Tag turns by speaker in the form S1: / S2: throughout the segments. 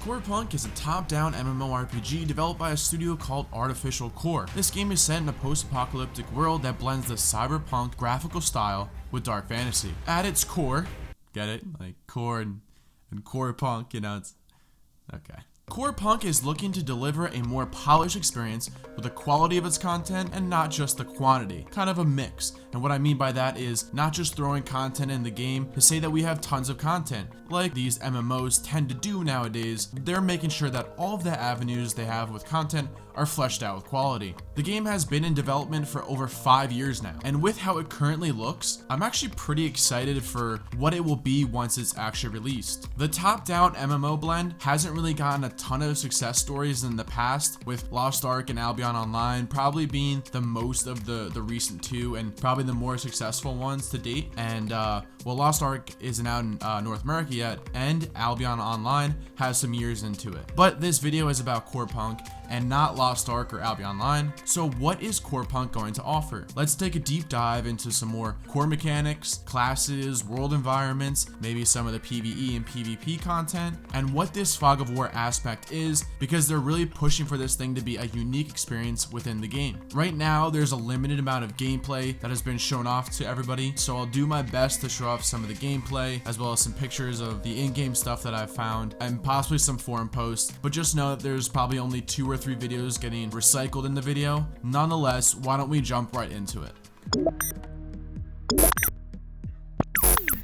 S1: Corepunk is a top-down MMORPG developed by a studio called Artificial Core. This game is set in a post-apocalyptic world that blends the cyberpunk graphical style with dark fantasy. At its core, get it? Like core and Corepunk, you know, it's okay. Corepunk is looking to deliver a more polished experience with the quality of its content and not just the quantity, kind of a mix. And what I mean by that is not just throwing content in the game to say that we have tons of content, like these MMOs tend to do nowadays. They're making sure that all of the avenues they have with content are fleshed out with quality. The game has been in development for over 5 years now, and with how it currently looks, I'm actually pretty excited for what it will be once it's actually released. The top-down MMO blend hasn't really gotten a ton of success stories in the past, with Lost Ark and Albion Online probably being the most of the recent two and probably the more successful ones to date. And well, Lost Ark isn't out in North America yet, and Albion Online has some years into it. But this video is about Corepunk and not Lost Ark or Albion Online. So what is Corepunk going to offer? Let's take a deep dive into some more core mechanics, classes, world environments, maybe some of the PvE and PvP content, and what this fog of war aspect is, because they're really pushing for this thing to be a unique experience within the game. Right now, there's a limited amount of gameplay that has been shown off to everybody, so I'll do my best to show off some of the gameplay, as well as some pictures of the in-game stuff that I've found, and possibly some forum posts, but just know that there's probably only 2 or 3 videos getting recycled in the video. Nonetheless, why don't we jump right into it?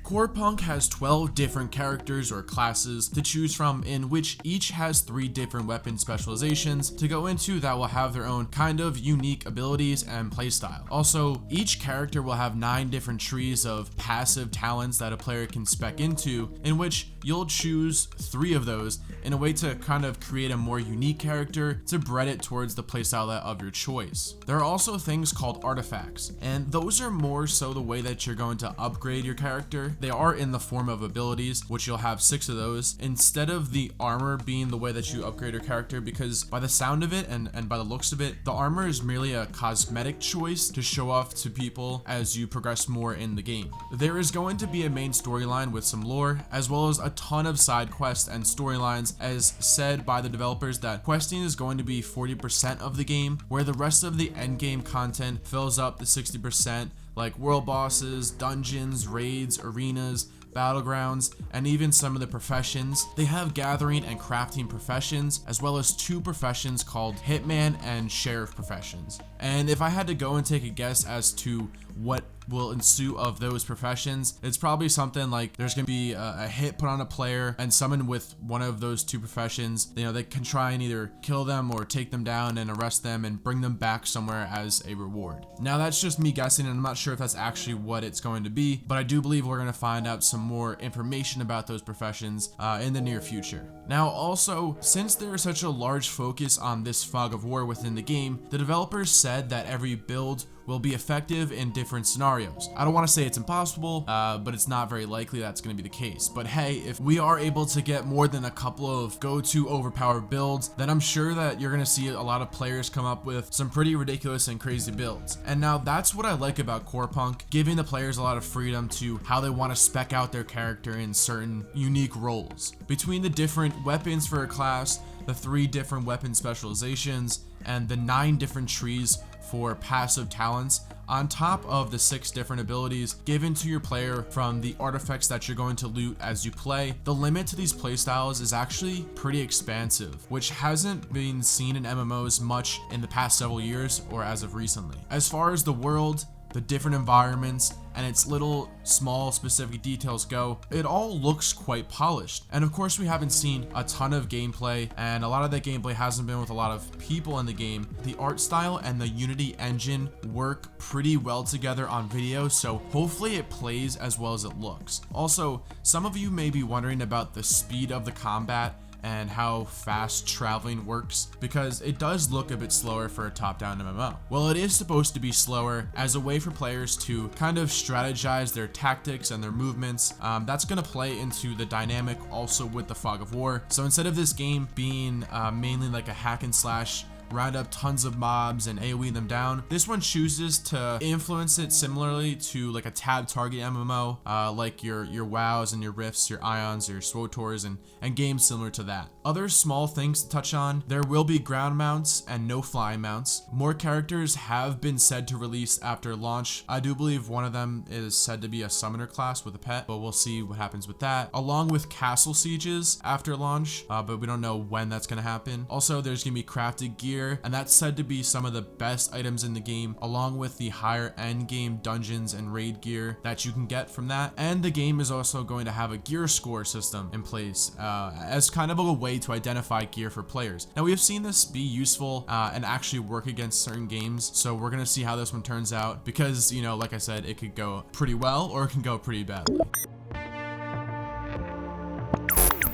S1: Corepunk has 12 different characters or classes to choose from, in which each has 3 different weapon specializations to go into that will have their own kind of unique abilities and playstyle. Also, each character will have 9 different trees of passive talents that a player can spec into, in which you'll choose 3 of those in a way to kind of create a more unique character to bread it towards the playstyle of your choice. There are also things called artifacts, and those are more so the way that you're going to upgrade your character. They are in the form of abilities, which you'll have 6 of those, instead of the armor being the way that you upgrade your character, because by the sound of it and by the looks of it, the armor is merely a cosmetic choice to show off to people as you progress more in the game. There is going to be a main storyline with some lore, as well as a ton of side quests and storylines, as said by the developers that questing is going to be 40% of the game, where the rest of the end game content fills up the 60%, like world bosses, dungeons, raids, arenas, battlegrounds, and even some of the professions. They have gathering and crafting professions, as well as 2 professions called hitman and sheriff professions. And if I had to go and take a guess as to what will ensue of those professions, it's probably something like there's gonna be a hit put on a player, and someone with one of those 2 professions, you know, they can try and either kill them or take them down and arrest them and bring them back somewhere as a reward. Now that's just me guessing, and I'm not sure if that's actually what it's going to be, but I do believe we're gonna find out some more information about those professions in the near future. Now also, since there is such a large focus on this fog of war within the game, the developers said that every build will be effective in different scenarios. I don't want to say it's impossible, but it's not very likely that's going to be the case. But hey, if we are able to get more than a couple of go-to overpowered builds, then I'm sure that you're going to see a lot of players come up with some pretty ridiculous and crazy builds. And now that's what I like about Corepunk, giving the players a lot of freedom to how they want to spec out their character in certain unique roles. Between the different weapons for a class, the 3 different weapon specializations, and the 9 different trees for passive talents, on top of the 6 different abilities given to your player from the artifacts that you're going to loot as you play, the limit to these playstyles is actually pretty expansive, which hasn't been seen in MMOs much in the past several years or as of recently. As far as the world, the different environments, and its little small specific details go, it all looks quite polished. And of course, we haven't seen a ton of gameplay, and a lot of that gameplay hasn't been with a lot of people in the game. The art style and the Unity engine work pretty well together on video, so hopefully it plays as well as it looks. Also, some of you may be wondering about the speed of the combat and how fast traveling works, because it does look a bit slower for a top-down MMO. Well, it is supposed to be slower as a way for players to kind of strategize their tactics and their movements. That's going to play into the dynamic also with the fog of war. So instead of this game being mainly like a hack and slash round up tons of mobs and AoE them down, this one chooses to influence it similarly to like a tab target MMO, like your WoWs and your Rifts, your Ions, your SWTORs, and games similar to that. Other small things to touch on, there will be ground mounts and no flying mounts. More characters have been said to release after launch. I do believe one of them is said to be a summoner class with a pet, but we'll see what happens with that. Along with castle sieges after launch, but we don't know when that's going to happen. Also, there's going to be crafted gear, and that's said to be some of the best items in the game, along with the higher end game dungeons and raid gear that you can get from that. And the game is also going to have a gear score system in place as kind of a way to identify gear for players. Now, we have seen this be useful and actually work against certain games, so we're going to see how this one turns out because, you know, like I said, it could go pretty well or it can go pretty badly.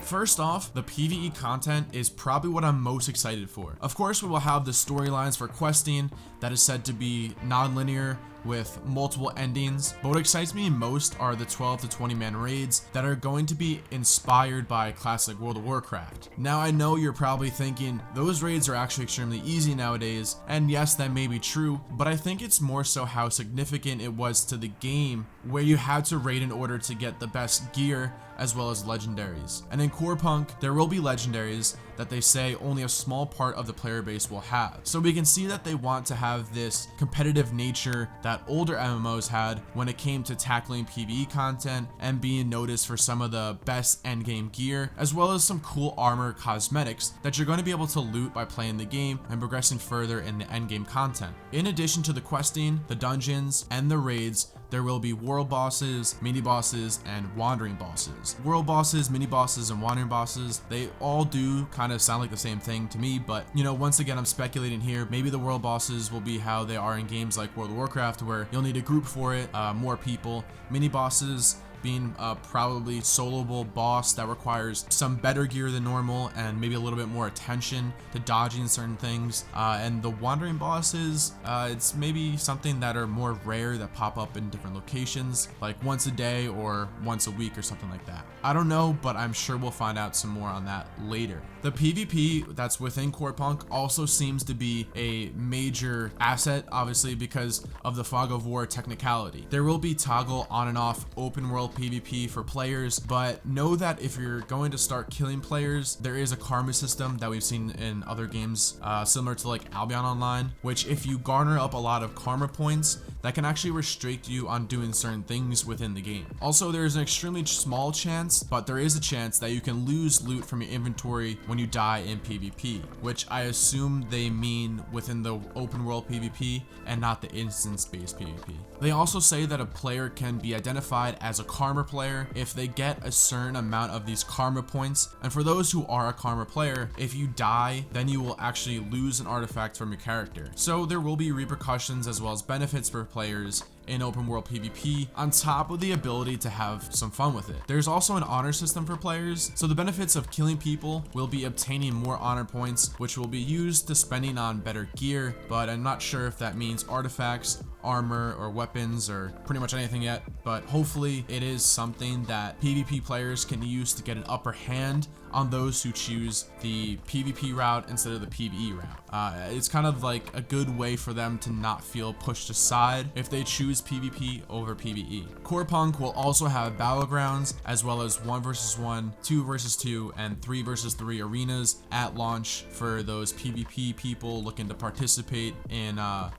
S1: First off, the PvE content is probably what I'm most excited for. Of course, we will have the storylines for questing that is said to be non-linear with multiple endings, but what excites me most are the 12 to 20 man raids that are going to be inspired by classic World of Warcraft. Now, I know you're probably thinking those raids are actually extremely easy nowadays, and yes, that may be true, but I think it's more so how significant it was to the game where you had to raid in order to get the best gear as well as legendaries. And in Corepunk, there will be legendaries that they say only a small part of the player base will have. So we can see that they want to have this competitive nature that older MMOs had when it came to tackling PvE content and being noticed for some of the best endgame gear, as well as some cool armor cosmetics that you're going to be able to loot by playing the game and progressing further in the endgame content. In addition to the questing, the dungeons, and the raids, there will be world bosses, mini bosses, and wandering bosses. World bosses, mini bosses, and wandering bosses, they all do kind of sound like the same thing to me, but you know, once again, I'm speculating here. Maybe the world bosses will be how they are in games like World of Warcraft, where you'll need a group for it, more people. Mini bosses being a probably soloable boss that requires some better gear than normal and maybe a little bit more attention to dodging certain things. And the wandering bosses, it's maybe something that are more rare that pop up in different locations, like once a day or once a week or something like that. I don't know, but I'm sure we'll find out some more on that later. The PvP that's within Corepunk also seems to be a major asset, obviously because of the Fog of War technicality. There will be toggle on and off open world PvP for players, but know that if you're going to start killing players, there is a karma system that we've seen in other games, similar to like Albion Online, which if you garner up a lot of karma points, that can actually restrict you on doing certain things within the game. Also, there is an extremely small chance, but there is a chance that you can lose loot from your inventory when you die in PvP, which I assume they mean within the open world PvP and not the instance-based PvP. They also say that a player can be identified as a karma player if they get a certain amount of these karma points, and for those who are a karma player, if you die, then you will actually lose an artifact from your character. So there will be repercussions as well as benefits for players in open world PvP, on top of the ability to have some fun with it. There's also an honor system for players, so the benefits of killing people will be obtaining more honor points, which will be used to spending on better gear, but I'm not sure if that means artifacts, armor, or weapons, or pretty much anything yet, but hopefully it is something that PvP players can use to get an upper hand on those who choose the PvP route instead of the PvE route. It's kind of like a good way for them to not feel pushed aside if they choose PvP over PvE. Corepunk will also have Battlegrounds, as well as 1 vs 1, 2 vs 2, and 3 vs 3 arenas at launch for those PvP people looking to participate in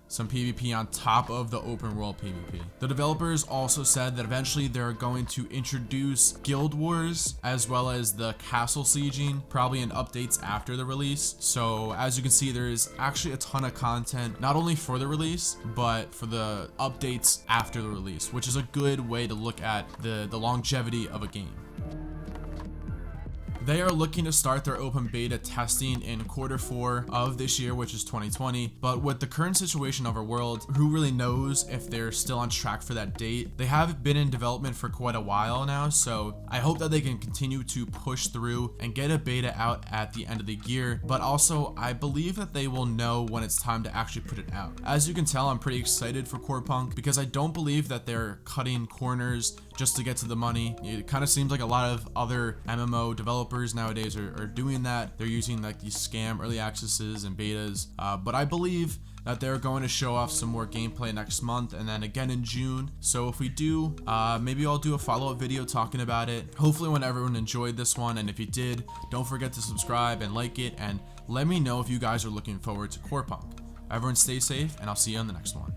S1: some PvP on top of the open world PvP. The developers also said that eventually they're going to introduce guild wars as well as the castle sieging, probably in updates after the release. So as you can see, there is actually a ton of content, not only for the release, but for the updates after the release, which is a good way to look at the longevity of a game. They are looking to start their open beta testing in Q4 of this year, which is 2020. But with the current situation of our world, who really knows if they're still on track for that date? They have been in development for quite a while now, so I hope that they can continue to push through and get a beta out at the end of the year. But also, I believe that they will know when it's time to actually put it out. As you can tell, I'm pretty excited for Corepunk because I don't believe that they're cutting corners just to get to the money. It kind of seems like a lot of other MMO developers nowadays are doing that. They're using like these scam early accesses and betas, but I believe that they're going to show off some more gameplay next month and then again in June. So if we do, maybe I'll do a follow-up video talking about it. Hopefully when everyone enjoyed this one, and if you did, don't forget to subscribe and like it, and let me know if you guys are looking forward to Corepunk. Everyone stay safe, and I'll see you on the next one.